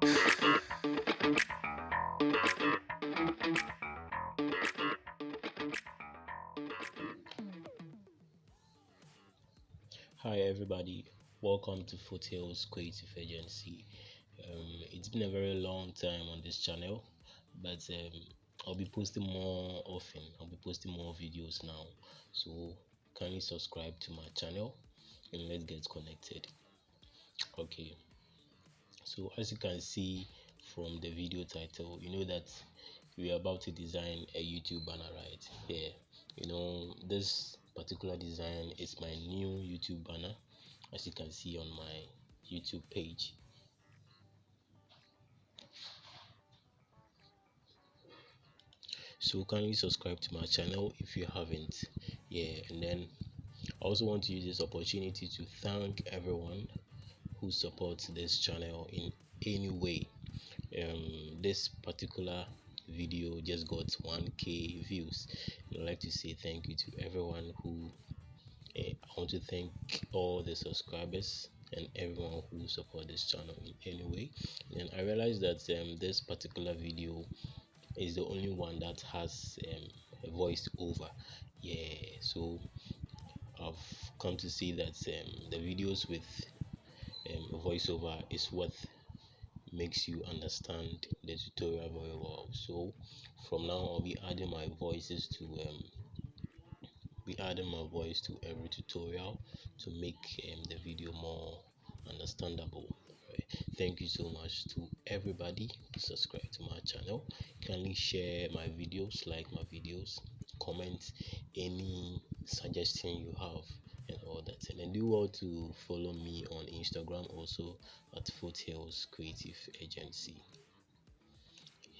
Hi everybody, welcome to Foothills Creative Agency. It's been a very long time on this channel, but I'll be posting more often. I'll be posting more videos now, so kindly subscribe to my channel and let's get connected. Okay, so as you can see from the video title, you know that we are about to design a YouTube banner, right? Yeah, this particular design is my new YouTube banner, as you can see on my YouTube page. So kindly subscribe to my channel if you haven't. Yeah, and then I also want to use this opportunity to thank everyone who supports this channel in any way. This particular video just got 1k views. I'd like to say thank you to everyone who I want to thank all the subscribers and everyone who support this channel in any way. And I realized that this particular video is the only one that has a voice over. Yeah, so I've come to see that the videos with voiceover is what makes you understand the tutorial very well. So from now I'll be adding my voices to to every tutorial to make the video more understandable. Right. Thank you so much to everybody who subscribe to my channel. Kindly share my videos, like my videos, comment any suggestion you have and all that, and then do well to follow me on Instagram also at Foothills Creative Agency.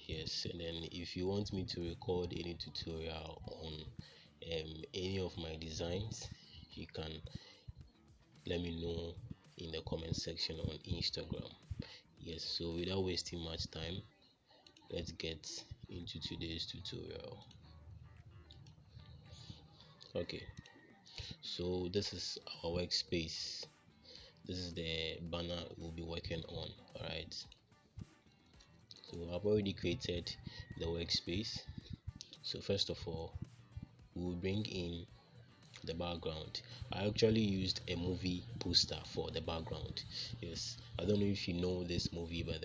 Yes, and then if you want me to record any tutorial on any of my designs, you can let me know in the comment section on Instagram. Yes, so without wasting much time, let's get into today's tutorial. Okay, so this is our workspace. This is the banner we'll be working on. All right, so I've already created the workspace. So first of all, we'll bring in the background. I actually used a movie poster for the background. Yes, I don't know if you know this movie, but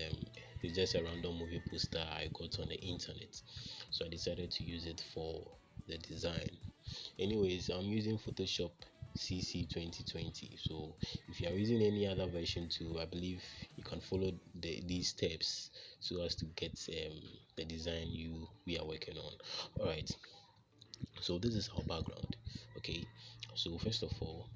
it's just a random movie poster I got on the internet, so I decided to use it for the design. Anyways, I'm using Photoshop CC 2020, so if you are using any other version too, I believe you can follow these steps so as to get the design we are working on. All right, so this is our background. Okay, so first of all,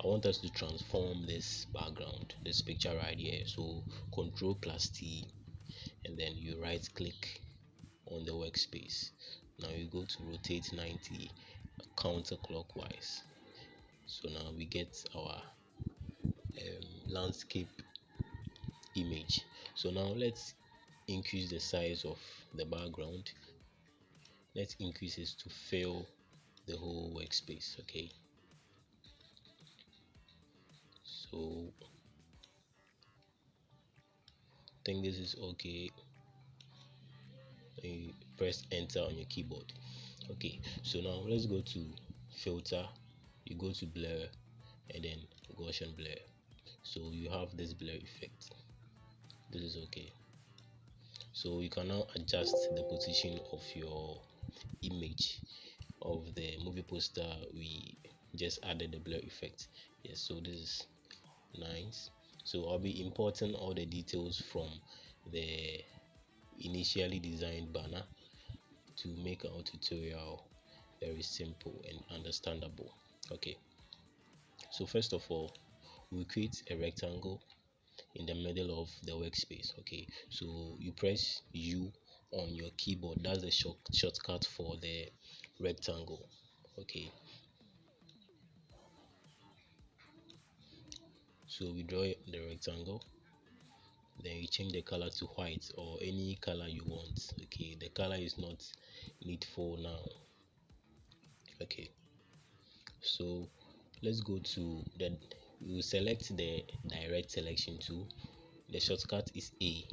I want us to transform this background, this picture right here. So Control plus T, and then you right click on the workspace. Now you go to rotate 90 counterclockwise. So now we get our landscape image. So now let's increase the size of the background. Let's increase it to fill the whole workspace. Okay, so I think this is okay. You press enter on your keyboard. Okay, so now let's go to filter, you go to blur, and then Gaussian blur. So you have this blur effect. This is okay. So you can now adjust the position of your image of the movie poster we just added the blur effect. Yes, so this is nice. So I'll be importing all the details from the initially designed banner to make our tutorial very simple and understandable. Okay, so first of all, we create a rectangle in the middle of the workspace. Okay, so you press U on your keyboard. That's the shortcut for the rectangle. Okay, so we draw the rectangle, then you change the color to white or any color you want. Okay, the color is not needful now. Okay, so let's go to the we will select the direct selection tool. The shortcut is A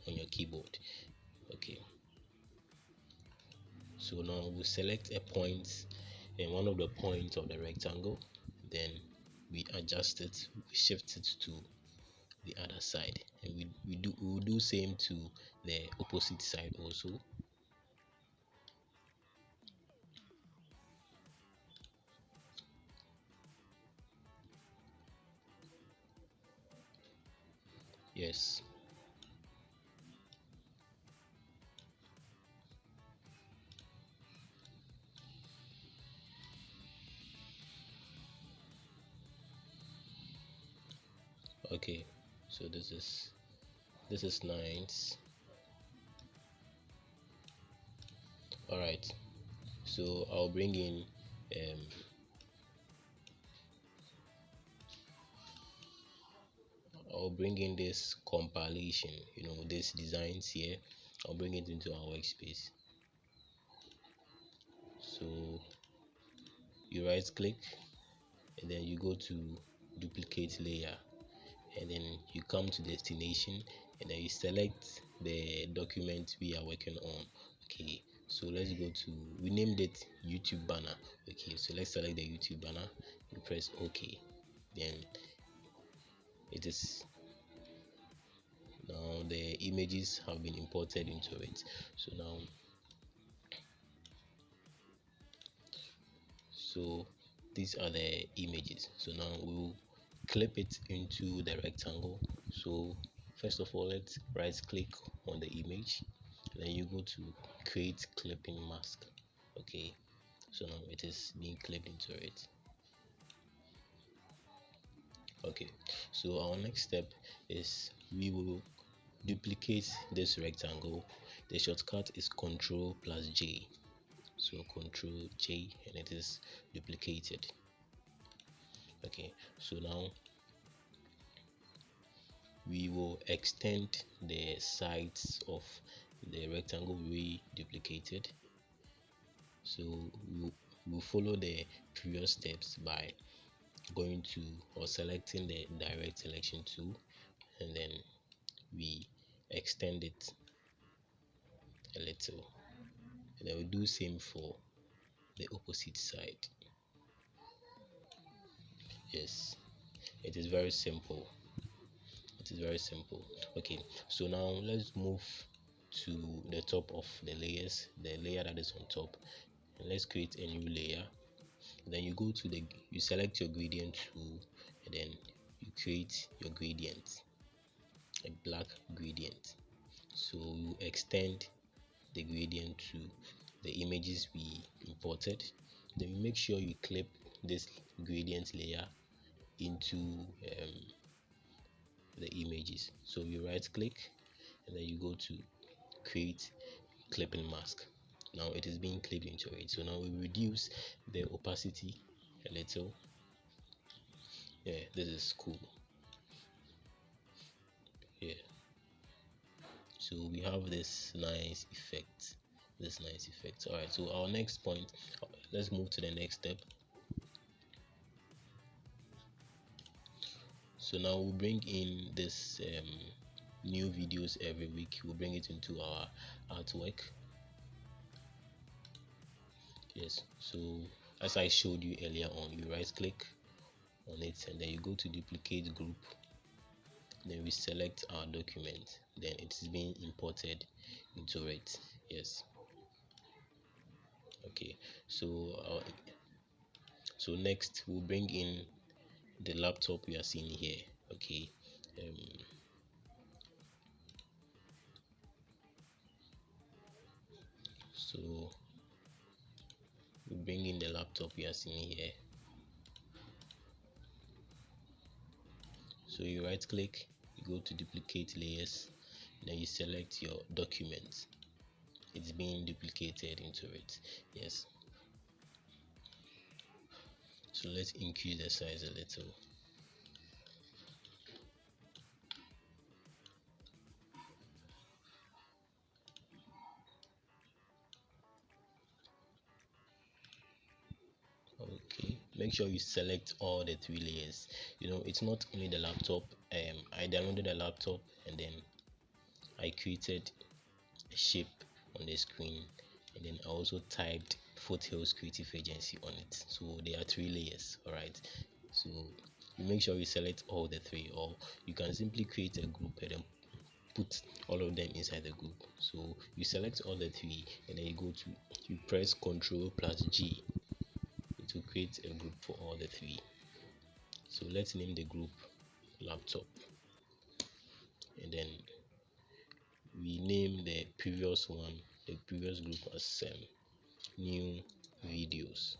on your keyboard. Okay, so now we select a point and one of the points of the rectangle, then we adjust it, we shift it to the other side, and we will do same to the opposite side also. Yes. Okay, so this is nice. All right, so um I'll bring in this compilation, this designs here. I'll bring it into our workspace. So you right click and then you go to duplicate layer, and then you come to destination, and then you select the document we are working on. Okay, so let's go to, we named it YouTube banner. Okay, so let's select the YouTube banner and press OK. Then it is, now the images have been imported into it. So these are the images. So now we'll clip it into the rectangle. So first of all, let's right click on the image, then you go to create clipping mask. Okay, so now it is being clipped into it. Okay, so our next step is we will duplicate this rectangle. The shortcut is Ctrl plus J. So Ctrl J, and it is duplicated. Okay, so now we will extend the sides of the rectangle we duplicated. So we'll follow the previous steps by going to or selecting the direct selection tool, and then we extend it a little, and then we do same for the opposite side. Yes, it is very simple. It is very simple. Okay, so now let's move to the top of the layers, the layer that is on top, and let's create a new layer. And then you go to you select your gradient tool, and then you create your gradient, a black gradient. So you extend the gradient to the images we imported. Then you make sure you clip this gradient layer into the images. So you right click, and then you go to create clipping mask. Now it is being clipped into it. So now we reduce the opacity a little. Yeah, this is cool. Yeah, so we have this nice effect. All right, so our next point, let's move to the next step. So now we'll bring in this new videos every week. We'll bring it into our artwork. Yes, so as I showed you earlier on, you right click on it, and then you go to duplicate group, then we select our document, then it is being imported into it. Yes. Okay, so so next we'll bring in the laptop we are seeing here. Okay, um, so we bring in the laptop we are seeing here. So you right click, you go to duplicate layers, then you select your document. It's being duplicated into it. Yes, so let's increase the size a little. Okay, make sure you select all the 3 layers. It's not only the laptop. I downloaded a laptop and then I created a shape on the screen, and then I also typed Foothills Creative Agency on it. So there are 3 layers. All right, so you make sure you select all the 3, or you can simply create a group and then put all of them inside the group. So you select all the 3 and then you press Ctrl plus G to create a group for all the 3. So let's name the group laptop, and then we name the previous group as new videos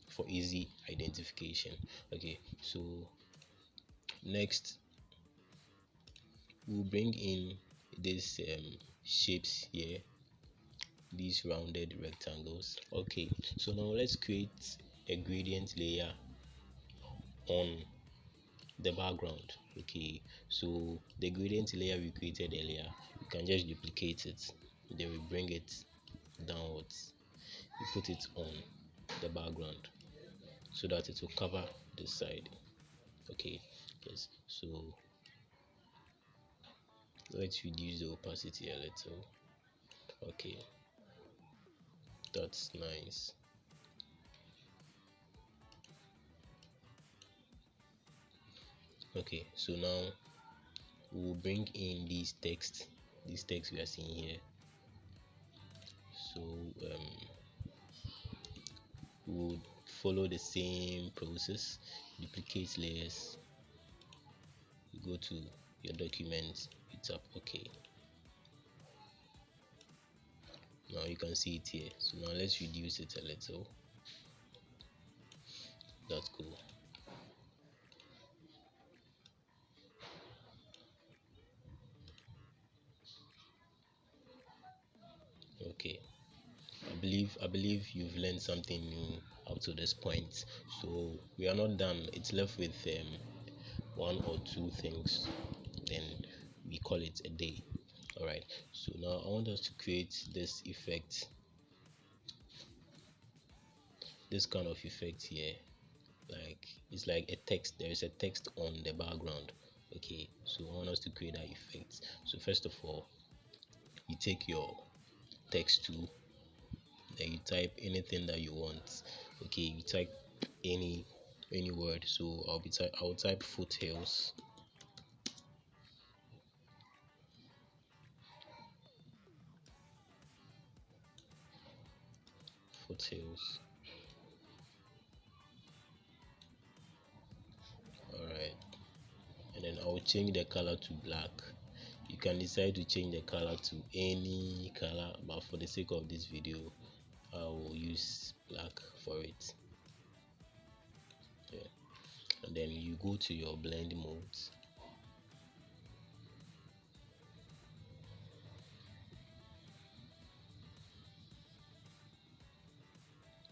for easy identification. Okay, so next we'll bring in these shapes here, these rounded rectangles. Okay, so now let's create a gradient layer on the background. Okay, so the gradient layer we created earlier, you can just duplicate it, then we bring it downwards, you put it on the background so that it will cover the side. Okay, yes, so let's reduce the opacity a little. Okay, that's nice. Okay, so now we'll bring in these text we are seeing here. So we'll follow the same process, duplicate layers, you go to your document, you tap OK. Now you can see it here. So now let's reduce it a little. That's cool. Okay, I believe you've learned something new up to this point. So we are not done. It's left with 1 or 2 things, then we call it a day. All right, so now I want us to create this effect, this kind of effect here. Like it's like a text, there is a text on the background. Okay, so I want us to create that effect. So first of all, you take your text tool, then you type anything that you want. Okay, you type any word. So I'll type Foothills. Foothills. All right, and then I'll change the color to black. You can decide to change the color to any color, but for the sake of this video I will use black for it. Yeah. And then you go to your blend modes,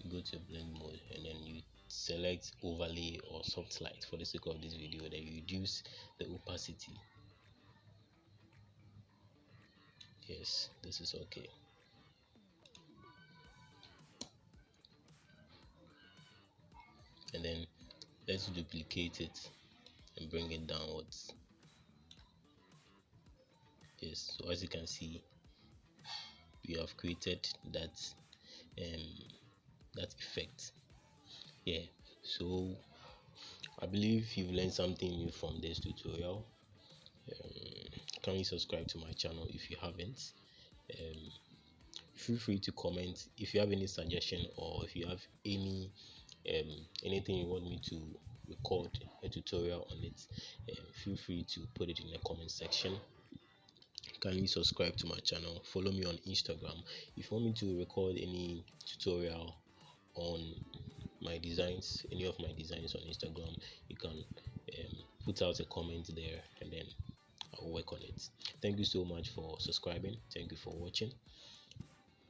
you go to blend mode, and then you select overlay or soft light. For the sake of this video, then you reduce the opacity. Yes, this is okay. And then let's duplicate it and bring it downwards. Yes, so as you can see, we have created that that effect. Yeah, so I believe you've learned something new from this tutorial. Can you subscribe to my channel if you haven't? Feel free to comment if you have any suggestion, or if you have anything you want me to record a tutorial on it. Feel free to put it in the comment section. Kindly subscribe to my channel, follow me on Instagram. If you want me to record any tutorial on my designs, any of my designs on Instagram, you can put out a comment there, and then I'll work on it. Thank you so much for subscribing. Thank you for watching.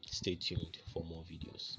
Stay tuned for more videos.